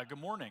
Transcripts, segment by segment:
Good morning.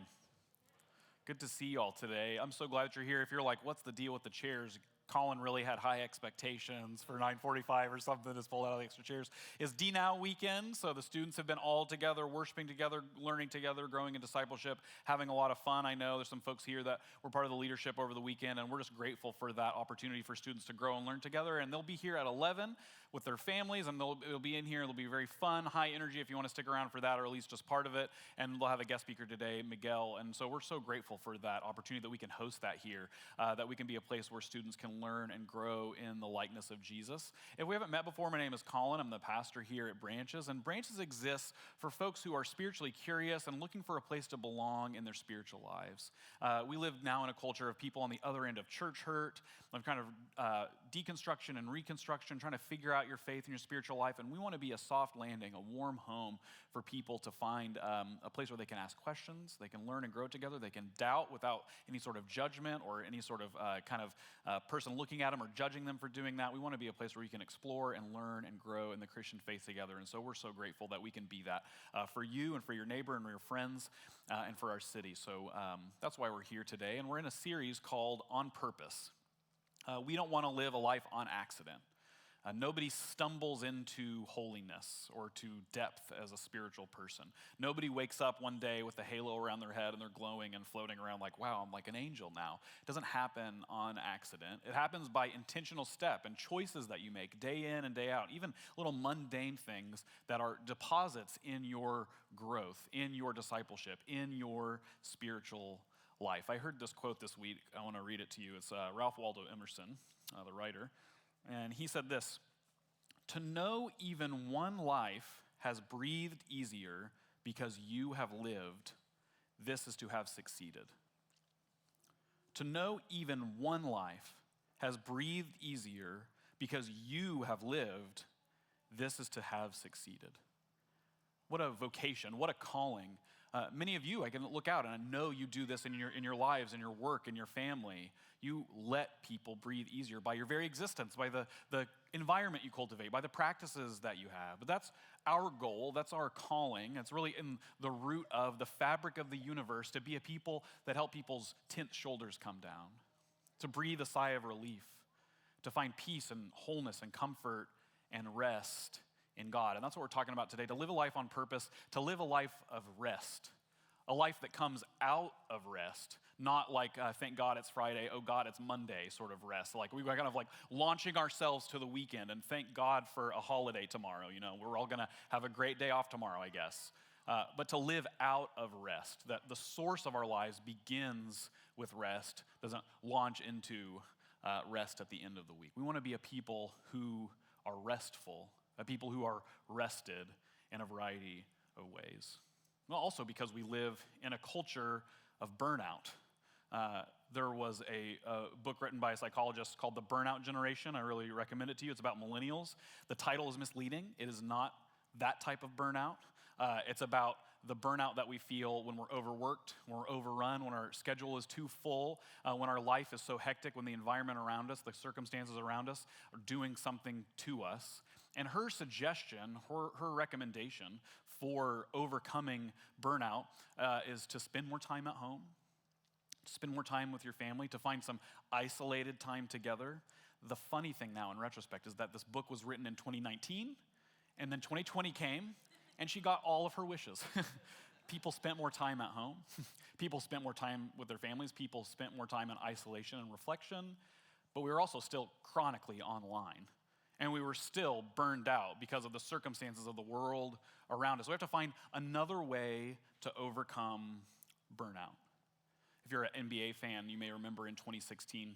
Good to see you all today. I'm so glad that you're here. If you're like, what's the deal with the chairs? Colin really had high expectations for 9:45 or something to pull out all the extra chairs. It's D Now weekend, so the students have been all together, worshiping together, learning together, growing in discipleship, having a lot of fun. I know there's some folks here that were part of the leadership over the weekend, and we're just grateful for that opportunity for students to grow and learn together. And they'll be here at 11 with their families, and they'll be in here. It'll be very fun, high energy if you want to stick around for that, or at least just part of it. And they'll have a guest speaker today, Miguel. And so we're so grateful for that opportunity that we can host that here, that we can be a place where students can learn and grow in the likeness of Jesus. If we haven't met before, my name is Colin. I'm the pastor here at Branches, and Branches exists for folks who are spiritually curious and looking for a place to belong in their spiritual lives. We live now in a culture of people on the other end of church hurt, of kind of deconstruction and reconstruction, trying to figure out your faith and your spiritual life, and we want to be a soft landing, a warm home for people to find a place where they can ask questions, they can learn and grow together, they can doubt without any sort of judgment or any sort of person looking at them or judging them for doing that. We want to be a place where you can explore and learn and grow in the Christian faith together. And so we're so grateful that we can be that for you and for your neighbor and your friends and for our city. So that's why we're here today. And we're in a series called On Purpose. We don't want to live a life on accident. Nobody stumbles into holiness or to depth as a spiritual person. Nobody wakes up one day with a halo around their head and they're glowing and floating around like, wow, I'm like an angel now. It doesn't happen on accident. It happens by intentional step and choices that you make day in and day out, even little mundane things that are deposits in your growth, in your discipleship, in your spiritual life. I heard this quote this week. I want to read it to you. It's Ralph Waldo Emerson, the writer. And he said this: "To know even one life has breathed easier because you have lived, this is to have succeeded." To know even one life has breathed easier because you have lived, this is to have succeeded. What a vocation, what a calling. Many of you, I can look out and I know you do this in your lives, in your work, in your family. You let people breathe easier by your very existence, by the environment you cultivate, by the practices that you have. But that's our goal, that's our calling. It's really in the root of the fabric of the universe to be a people that help people's tense shoulders come down, to breathe a sigh of relief, to find peace and wholeness and comfort and rest in God. And that's what we're talking about today, to live a life on purpose, to live a life of rest, a life that comes out of rest, not like, thank God it's Friday, oh God, it's Monday sort of rest. Like we're kind of like launching ourselves to the weekend and thank God for a holiday tomorrow. You know, we're all gonna have a great day off tomorrow, I guess. But to live out of rest, that the source of our lives begins with rest, doesn't launch into rest at the end of the week. We wanna be a people who are restful, a people who are rested in a variety of ways. Well, also because we live in a culture of burnout. There was a book written by a psychologist called The Burnout Generation. I really recommend it to you. It's about millennials. The title is misleading. It is not that type of burnout. It's about the burnout that we feel when we're overworked, when we're overrun, when our schedule is too full, when our life is so hectic, when the environment around us, the circumstances around us are doing something to us. And her suggestion, her recommendation for overcoming burnout is to spend more time at home, to spend more time with your family, to find some isolated time together. The funny thing now in retrospect is that this book was written in 2019, and then 2020 came, and she got all of her wishes. People spent more time at home. People spent more time with their families. People spent more time in isolation and reflection. But we were also still chronically online. And we were still burned out because of the circumstances of the world around us. We have to find another way to overcome burnout. If you're an NBA fan, you may remember in 2016,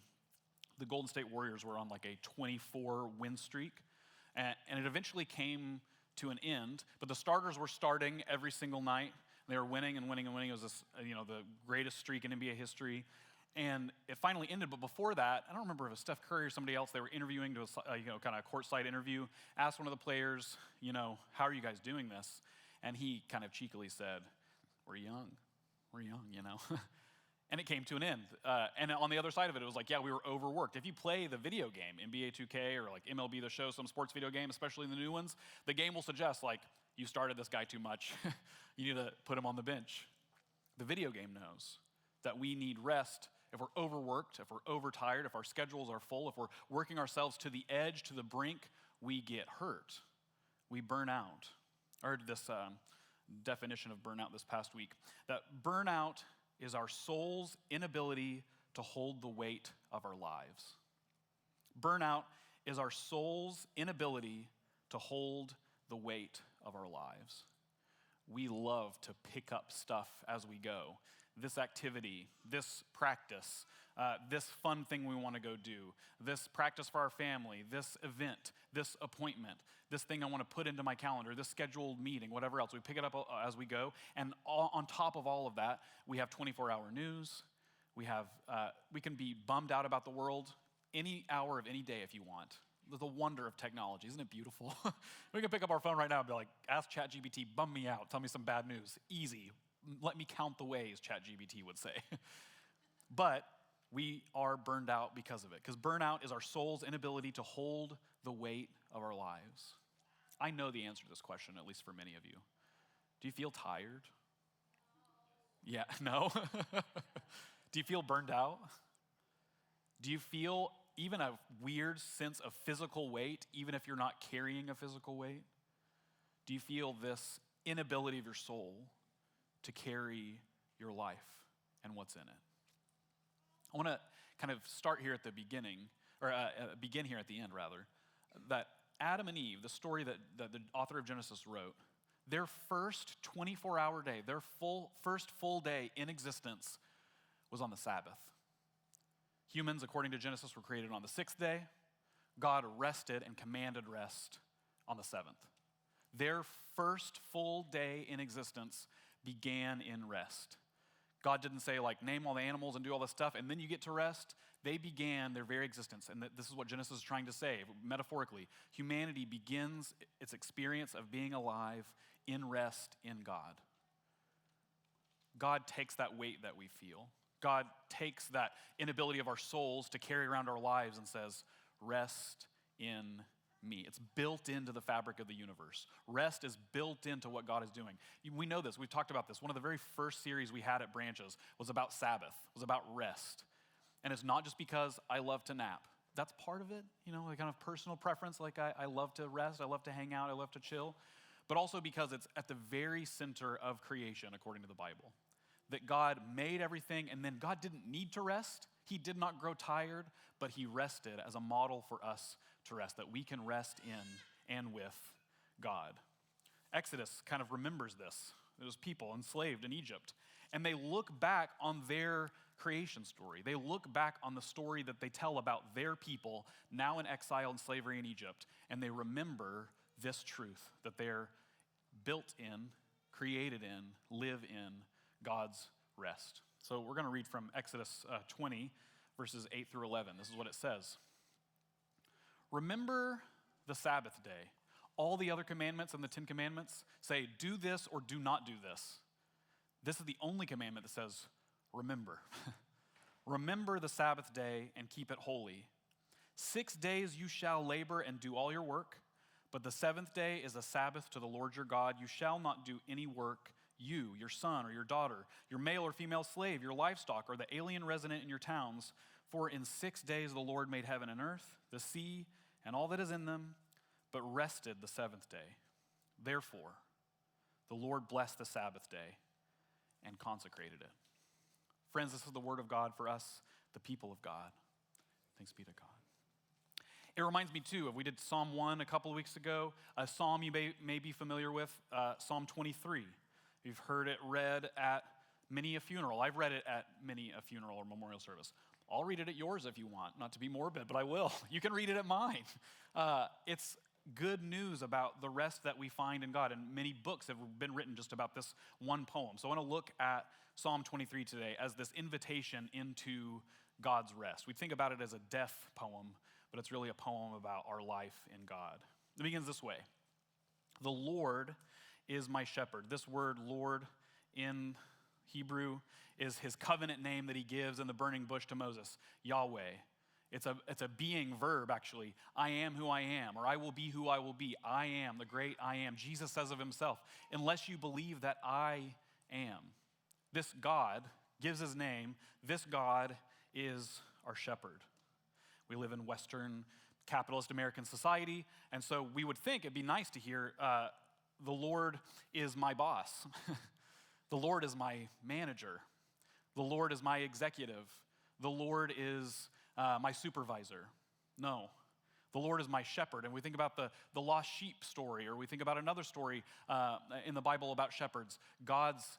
the Golden State Warriors were on like a 24-win streak. And it eventually came to an end, but the starters were starting every single night. They were winning and winning and winning. It was this, the greatest streak in NBA history. And it finally ended, but before that, I don't remember if it was Steph Curry or somebody else, they were interviewing to a kind of courtside interview, asked one of the players, how are you guys doing this? And he kind of cheekily said, we're young, And it came to an end. And on the other side of it, it was like, yeah, we were overworked. If you play the video game, NBA 2K or like MLB The Show, some sports video game, especially the new ones, the game will suggest like, you started this guy too much. You need to put him on the bench. The video game knows that we need rest if we're overworked, if we're overtired, if our schedules are full, if we're working ourselves to the edge, to the brink, we get hurt. We burn out. I heard this definition of burnout this past week, that burnout is our soul's inability to hold the weight of our lives. Burnout is our soul's inability to hold the weight of our lives. We love to pick up stuff as we go. This activity, this practice, this fun thing we want to go do, this practice for our family, this event, this appointment, this thing I want to put into my calendar, this scheduled meeting, whatever else. We pick it up as we go. And on top of all of that, we have 24-hour news. We can be bummed out about the world any hour of any day if you want. The wonder of technology. Isn't it beautiful? We can pick up our phone right now and be like, ask ChatGPT, bum me out, tell me some bad news. Easy. Let me count the ways, ChatGPT would say. But we are burned out because of it, because burnout is our soul's inability to hold the weight of our lives. I know the answer to this question, at least for many of you. Do you feel tired? Yeah, no? Do you feel burned out? Do you feel even a weird sense of physical weight, even if you're not carrying a physical weight? Do you feel this inability of your soul to carry your life and what's in it? I want to kind of start here at the beginning, or begin here at the end, rather, that Adam and Eve, the story that the author of Genesis wrote, their first 24-hour day, their first full day in existence was on the Sabbath. Humans, according to Genesis, were created on the sixth day. God rested and commanded rest on the seventh. Their first full day in existence began in rest. God didn't say, like, name all the animals and do all this stuff, and then you get to rest. They began their very existence, and this is what Genesis is trying to say, metaphorically. Humanity begins its experience of being alive in rest in God. God takes that weight that we feel. God takes that inability of our souls to carry around our lives and says, rest in me. It's built into the fabric of the universe. Rest is built into what God is doing. We know this. We've talked about this. One of the very first series we had at Branches was about Sabbath, was about rest. And it's not just because I love to nap. That's part of it, the kind of personal preference. Like I love to rest, I love to hang out, I love to chill. But also because it's at the very center of creation, according to the Bible. That God made everything, and then God didn't need to rest. He did not grow tired, but he rested as a model for us to rest, that we can rest in and with God. Exodus kind of remembers this. Those people enslaved in Egypt, and they look back on their creation story. They look back on the story that they tell about their people now in exile and slavery in Egypt, and they remember this truth, that they're built in, created in, live in God's rest. So we're going to read from Exodus 20, verses 8 through 11. This is what it says. Remember the Sabbath day. All the other commandments and the 10 commandments say, do this or do not do this. This is the only commandment that says, remember. Remember the Sabbath day and keep it holy. 6 days you shall labor and do all your work, but the seventh day is a Sabbath to the Lord your God. You shall not do any work, you, your son or your daughter, your male or female slave, your livestock, or the alien resident in your towns. For in 6 days the Lord made heaven and earth, the sea, and all that is in them, but rested the seventh day. Therefore, the Lord blessed the Sabbath day and consecrated it. Friends, this is the word of God for us, the people of God. Thanks be to God. It reminds me, too, of we did Psalm 1 a couple of weeks ago, a psalm you may be familiar with, Psalm 23. You've heard it read at many a funeral. I've read it at many a funeral or memorial service. I'll read it at yours if you want, not to be morbid, but I will. You can read it at mine. It's good news about the rest that we find in God, and many books have been written just about this one poem. So I want to look at Psalm 23 today as this invitation into God's rest. We think about it as a death poem, but it's really a poem about our life in God. It begins this way. The Lord is my shepherd. This word, Lord, in Hebrew is his covenant name that he gives in the burning bush to Moses, Yahweh. It's a being verb, actually. I am who I am, or I will be who I will be. I am the great I am. Jesus says of himself, unless you believe that I am. This God gives his name. This God is our shepherd. We live in Western capitalist American society, and so we would think it'd be nice to hear, the Lord is my boss. The Lord is my manager. The Lord is my executive. The Lord is my supervisor. No. The Lord is my shepherd. And we think about the lost sheep story, or we think about another story in the Bible about shepherds. God's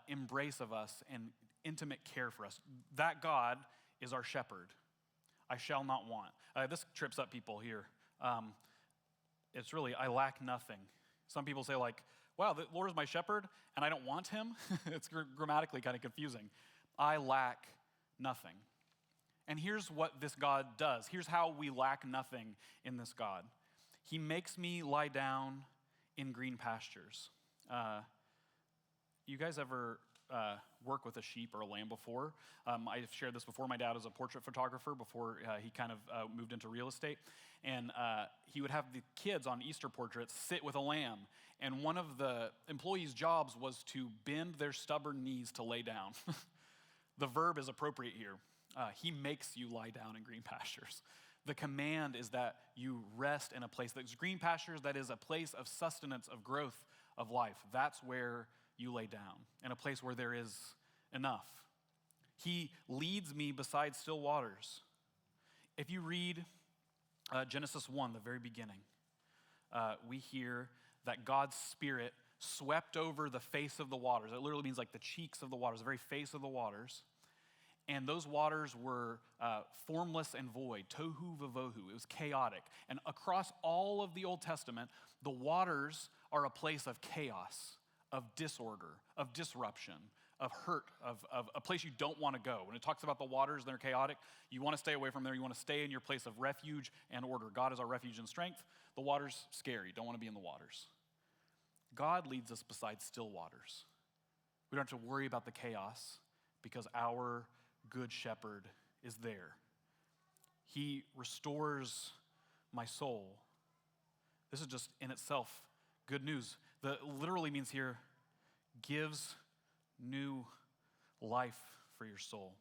embrace of us and intimate care for us. That God is our shepherd. I shall not want. This trips up people here. It's really, I lack nothing. Some people say like, wow, the Lord is my shepherd and I don't want him. It's grammatically kind of confusing. I lack nothing. And here's what this God does. Here's how we lack nothing in this God. He makes me lie down in green pastures. You guys ever work with a sheep or a lamb before? I've shared this before. My dad was a portrait photographer before he kind of moved into real estate. And he would have the kids on Easter portraits sit with a lamb. And one of the employees' jobs was to bend their stubborn knees to lay down. The verb is appropriate here. He makes you lie down in green pastures. The command is that you rest in a place that's green pastures, that is a place of sustenance, of growth, of life. That's where you lay down, in a place where there is enough. He leads me beside still waters. If you read Genesis 1, the very beginning, we hear that God's Spirit swept over the face of the waters. It literally means like the cheeks of the waters, the very face of the waters. And those waters were formless and void, tohu vavohu. It was chaotic. And across all of the Old Testament, the waters are a place of chaos, of disorder, of disruption, of hurt, of a place you don't want to go. When it talks about the waters and they're chaotic, you want to stay away from there. You want to stay in your place of refuge and order. God is our refuge and strength. The water's scary. Don't want to be in the waters. God leads us beside still waters. We don't have to worry about the chaos because our good shepherd is there. He restores my soul. This is just in itself good news. The literally means here, gives new life for your soul.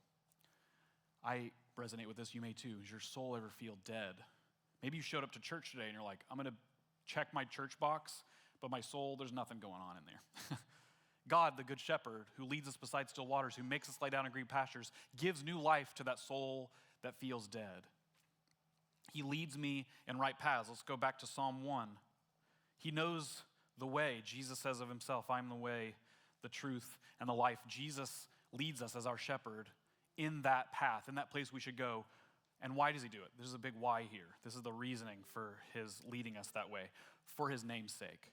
I resonate with this, you may too. Does your soul ever feel dead? Maybe you showed up to church today and you're like, I'm gonna check my church box, but my soul, there's nothing going on in there. God, the good shepherd, who leads us beside still waters, who makes us lie down in green pastures, gives new life to that soul that feels dead. He leads me in right paths. Let's go back to Psalm 1. He knows the way. Jesus says of himself, I'm the way, the truth, and the life. Jesus leads us as our shepherd in that path, in that place we should go. And why does he do it? There's a big why here. This is the reasoning for his leading us that way, for his name's sake.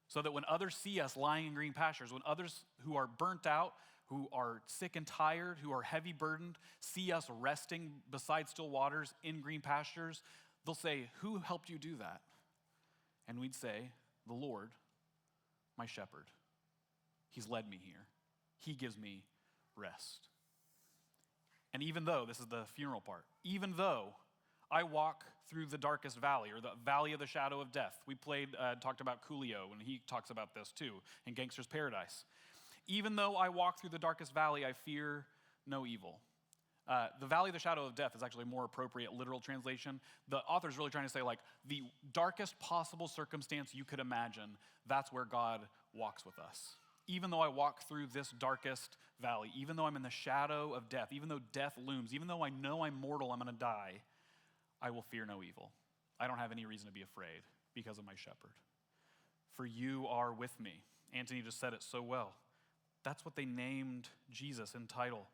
So that when others see us lying in green pastures, when others who are burnt out, who are sick and tired, who are heavy burdened, see us resting beside still waters in green pastures, they'll say, who helped you do that? And we'd say, the Lord, my shepherd. He's led me here. He gives me rest. And even though, this is the funeral part, even though I walk through the darkest valley, or the valley of the shadow of death. We talked about Coolio, and he talks about this too, in Gangster's Paradise. Even though I walk through the darkest valley, I fear no evil. The valley of the shadow of death is actually a more appropriate literal translation. The author's really trying to say, like, the darkest possible circumstance you could imagine, that's where God walks with us. Even though I walk through this darkest valley, even though I'm in the shadow of death, even though death looms, even though I know I'm mortal, I'm going to die, I will fear no evil. I don't have any reason to be afraid because of my shepherd. For you are with me. Anthony just said it so well. That's what they named Jesus in title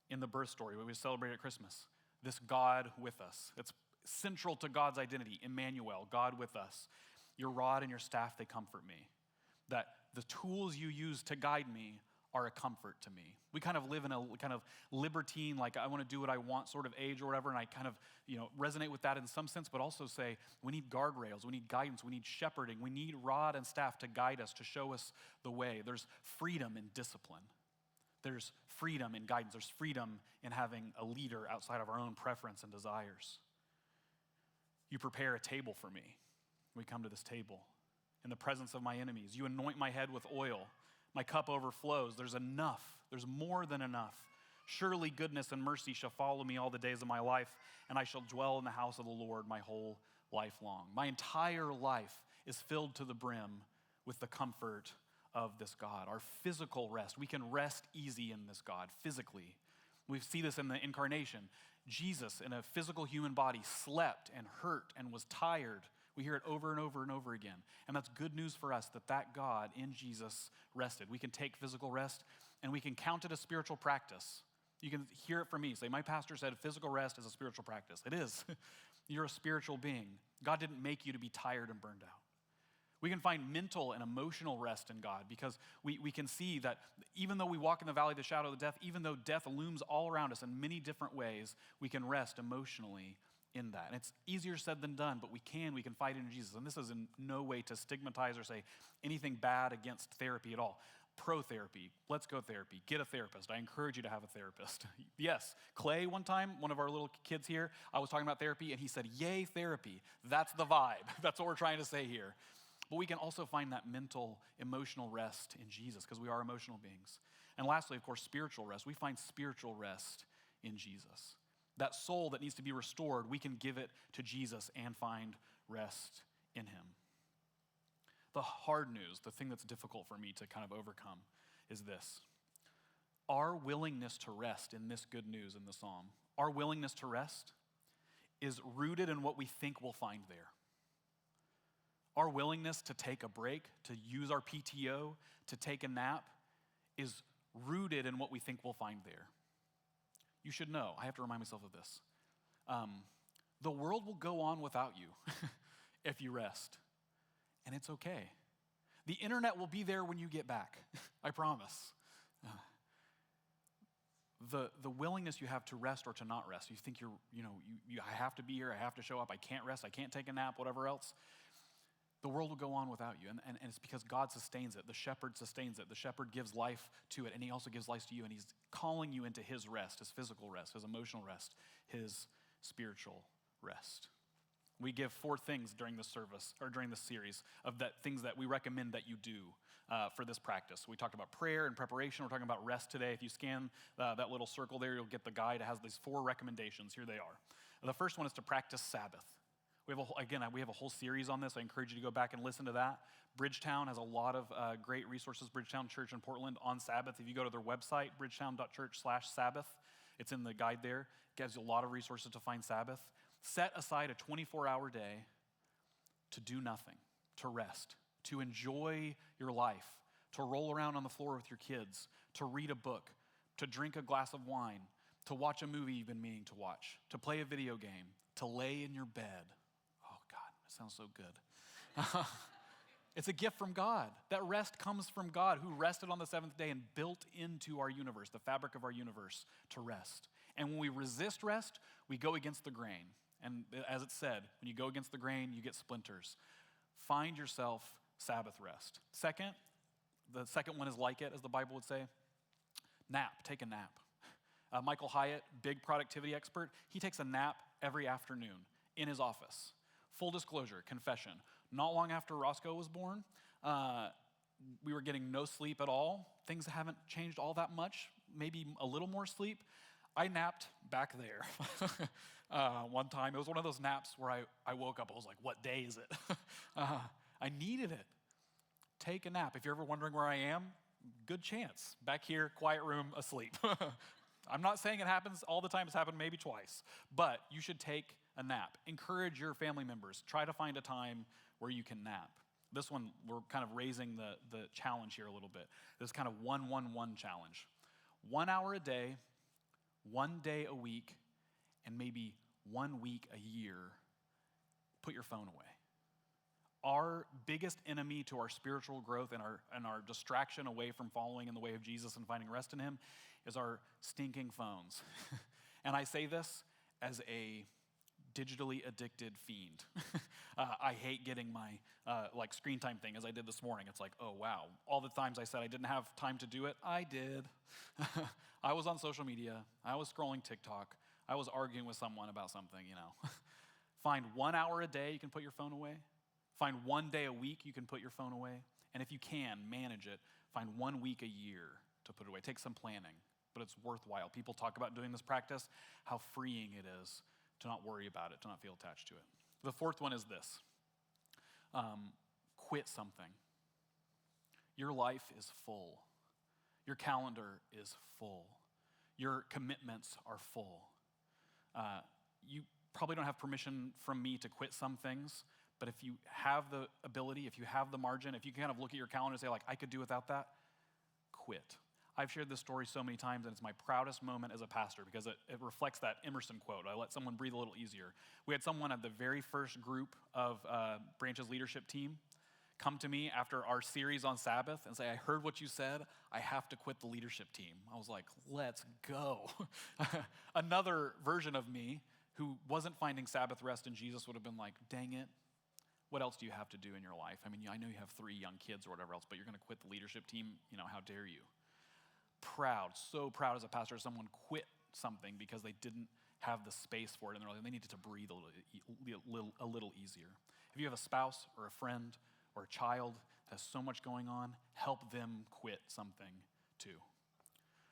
in the birth story, what we celebrate at Christmas. This God with us. It's central to God's identity, Emmanuel, God with us. Your rod and your staff, they comfort me. That the tools you use to guide me are a comfort to me. We kind of live in a kind of libertine, like I want to do what I want sort of age or whatever, and I kind of, resonate with that in some sense, but also say we need guardrails, we need guidance, we need shepherding, we need rod and staff to guide us, to show us the way. There's freedom in discipline. There's freedom in guidance. There's freedom in having a leader outside of our own preference and desires. You prepare a table for me. We come to this table in the presence of my enemies. You anoint my head with oil. My cup overflows. There's enough. There's more than enough. Surely goodness and mercy shall follow me all the days of my life, and I shall dwell in the house of the Lord my whole life long. My entire life is filled to the brim with the comfort of this God. Our physical rest, we can rest easy in this God physically. We see this in the incarnation. Jesus, in a physical human body, slept and hurt and was tired. We hear it over and over and over again. And that's good news for us that God in Jesus rested. We can take physical rest and we can count it as spiritual practice. You can hear it from me. Say, my pastor said physical rest is a spiritual practice. It is. You're a spiritual being. God didn't make you to be tired and burned out. We can find mental and emotional rest in God because we can see that even though we walk in the valley of the shadow of death, even though death looms all around us in many different ways, we can rest emotionally in that. And it's easier said than done, but we can fight it in Jesus. And this is in no way to stigmatize or say anything bad against therapy at all. Pro-therapy, let's go therapy, get a therapist. I encourage you to have a therapist. Yes, Clay one time, one of our little kids here, I was talking about therapy and he said, yay, therapy. That's the vibe. That's what we're trying to say here. But we can also find that mental, emotional rest in Jesus because we are emotional beings. And lastly, of course, spiritual rest. We find spiritual rest in Jesus. That soul that needs to be restored, we can give it to Jesus and find rest in him. The hard news, the thing that's difficult for me to kind of overcome is this. Our willingness to rest in this good news in the psalm, our willingness to rest is rooted in what we think we'll find there. Our willingness to take a break, to use our PTO, to take a nap, is rooted in what we think we'll find there. You should know, I have to remind myself of this. The world will go on without you if you rest, and it's okay. The internet will be there when you get back, I promise. The willingness you have to rest or to not rest, you think I have to be here, I have to show up, I can't rest, I can't take a nap, whatever else. The world will go on without you, and it's because God sustains it. The shepherd sustains it. The shepherd gives life to it, and he also gives life to you, and he's calling you into his rest, his physical rest, his emotional rest, his spiritual rest. We give 4 things during this service, or during this series, of things that we recommend that you do for this practice. We talked about prayer and preparation. We're talking about rest today. If you scan that little circle there, you'll get the guide. It has these 4 recommendations. Here they are. The first one is to practice Sabbath. We have a whole series on this. I encourage you to go back and listen to that. Bridgetown has a lot of great resources. Bridgetown Church in Portland on Sabbath. If you go to their website, bridgetown.church/Sabbath, it's in the guide there. It gives you a lot of resources to find Sabbath. Set aside a 24-hour day to do nothing, to rest, to enjoy your life, to roll around on the floor with your kids, to read a book, to drink a glass of wine, to watch a movie you've been meaning to watch, to play a video game, to lay in your bed. Sounds so good. It's a gift from God. That rest comes from God who rested on the 7th day and built into our universe, the fabric of our universe, to rest. And when we resist rest, we go against the grain. And as it said, when you go against the grain, you get splinters. Find yourself Sabbath rest. Second, the second one is like it, as the Bible would say. Nap, take a nap. Michael Hyatt, big productivity expert, he takes a nap every afternoon in his office. Full disclosure, confession. Not long after Roscoe was born, we were getting no sleep at all. Things haven't changed all that much, maybe a little more sleep. I napped back there one time. It was one of those naps where I woke up, I was like, what day is it? I needed it. Take a nap. If you're ever wondering where I am, good chance. Back here, quiet room, asleep. I'm not saying it happens all the time. It's happened maybe twice. But you should take a nap. Encourage your family members. Try to find a time where you can nap. This one, we're kind of raising the challenge here a little bit. This kind of 1-1-1 challenge. 1 hour a day, 1 day a week, and maybe 1 week a year, put your phone away. Our biggest enemy to our spiritual growth and our distraction away from following in the way of Jesus and finding rest in him is our stinking phones. And I say this as a digitally addicted fiend. I hate getting my screen time thing as I did this morning. It's like, oh wow, all the times I said I didn't have time to do it, I did. I was on social media, I was scrolling TikTok, I was arguing with someone about something, Find 1 hour a day you can put your phone away. Find 1 day a week you can put your phone away. And if you can, manage it. Find 1 week a year to put it away. Take some planning, but it's worthwhile. People talk about doing this practice, how freeing it is to not worry about it, to not feel attached to it. The fourth one is this. Quit something. Your life is full. Your calendar is full. Your commitments are full. You probably don't have permission from me to quit some things, but if you have the ability, if you have the margin, if you kind of look at your calendar and say, like, I could do without that, quit. I've shared this story so many times, and it's my proudest moment as a pastor because it reflects that Emerson quote, I let someone breathe a little easier. We had someone at the very first group of Branch's leadership team come to me after our series on Sabbath and say, I heard what you said, I have to quit the leadership team. I was like, let's go. Another version of me who wasn't finding Sabbath rest in Jesus would have been like, dang it, what else do you have to do in your life? I mean, I know you have 3 young kids or whatever else, but you're going to quit the leadership team? How dare you? Proud, so proud as a pastor, someone quit something because they didn't have the space for it in their life. They needed to breathe a little easier. If you have a spouse or a friend or a child that has so much going on, help them quit something too.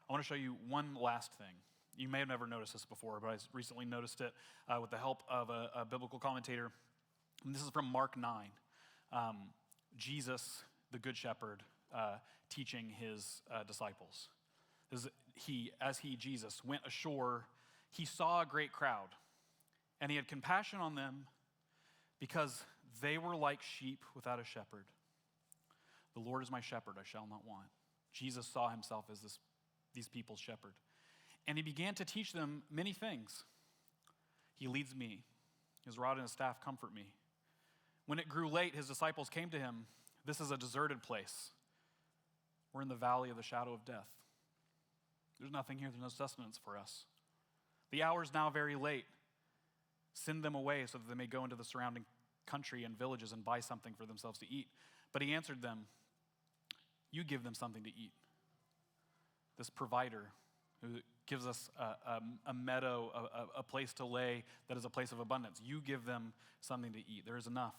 I want to show you one last thing. You may have never noticed this before, but I recently noticed it with the help of a biblical commentator. And this is from Mark 9. Jesus, the Good Shepherd, teaching his disciples. Jesus, went ashore, he saw a great crowd, and he had compassion on them because they were like sheep without a shepherd. The Lord is my shepherd, I shall not want. Jesus saw himself as these people's shepherd. And he began to teach them many things. He leads me. His rod and his staff comfort me. When it grew late, his disciples came to him. This is a deserted place. We're in the valley of the shadow of death. There's nothing here. There's no sustenance for us. The hour is now very late. Send them away so that they may go into the surrounding country and villages and buy something for themselves to eat. But he answered them, you give them something to eat. This provider who gives us a meadow, a place to lay that is a place of abundance. You give them something to eat. There is enough.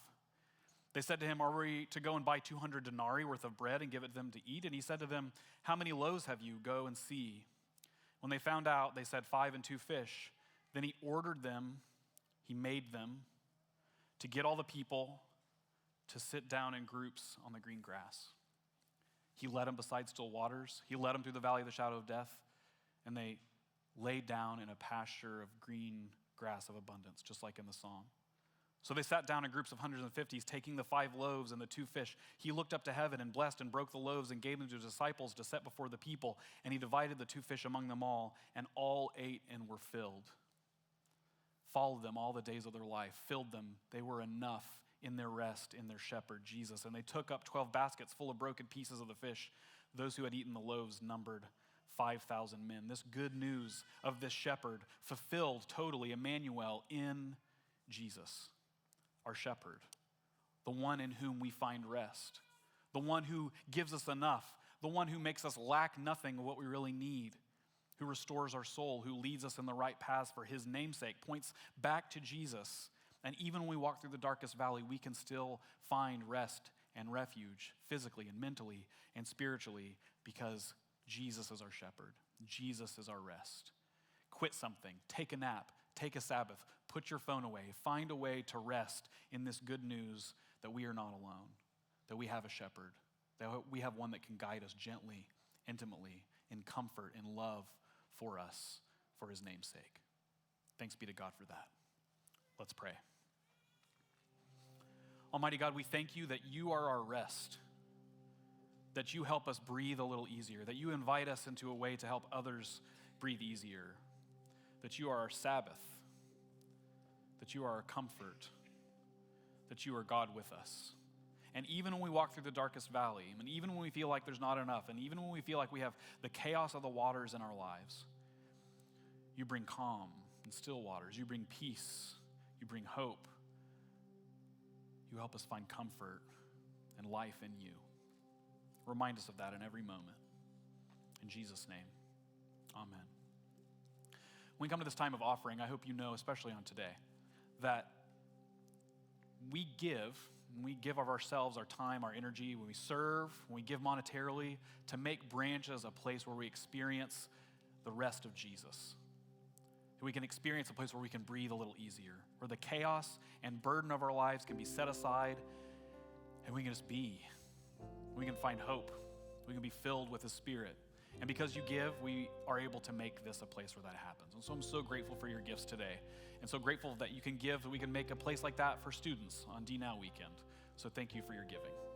They said to him, are we to go and buy 200 denarii worth of bread and give it to them to eat? And he said to them, how many loaves have you? Go and see. When they found out, they said 5 and 2 fish. Then he ordered them, he made them, to get all the people to sit down in groups on the green grass. He led them beside still waters. He led them through the valley of the shadow of death. And they laid down in a pasture of green grass of abundance, just like in the song. So they sat down in groups of hundreds and fifties, taking the 5 loaves and the 2 fish. He looked up to heaven and blessed and broke the loaves and gave them to his disciples to set before the people. And he divided the 2 fish among them all, and all ate and were filled. Followed them all the days of their life, filled them. They were enough in their rest in their shepherd, Jesus. And they took up 12 baskets full of broken pieces of the fish. Those who had eaten the loaves numbered 5,000 men. This good news of this shepherd fulfilled totally, Emmanuel, in Jesus, our shepherd, the one in whom we find rest, the one who gives us enough, the one who makes us lack nothing of what we really need, who restores our soul, who leads us in the right paths for his namesake, points back to Jesus. And even when we walk through the darkest valley, we can still find rest and refuge physically and mentally and spiritually because Jesus is our shepherd. Jesus is our rest. Quit something, take a nap, take a Sabbath, put your phone away, find a way to rest in this good news that we are not alone, that we have a shepherd, that we have one that can guide us gently, intimately, in comfort, in love for us, for his name's sake. Thanks be to God for that. Let's pray. Almighty God, we thank you that you are our rest, that you help us breathe a little easier, that you invite us into a way to help others breathe easier, that you are our Sabbath, that you are our comfort, that you are God with us. And even when we walk through the darkest valley, and even when we feel like there's not enough, and even when we feel like we have the chaos of the waters in our lives, you bring calm and still waters. You bring peace. You bring hope. You help us find comfort and life in you. Remind us of that in every moment. In Jesus' name, amen. When we come to this time of offering, I hope you know, especially on today, that we give when we give of ourselves, our time, our energy, when we serve, when we give monetarily, to make Branches a place where we experience the rest of Jesus. We can experience a place where we can breathe a little easier, where the chaos and burden of our lives can be set aside, and we can just be. We can find hope. We can be filled with the Spirit. And because you give, we are able to make this a place where that happens. And so I'm so grateful for your gifts today. And so grateful that you can give, that we can make a place like that for students on D Now weekend. So thank you for your giving.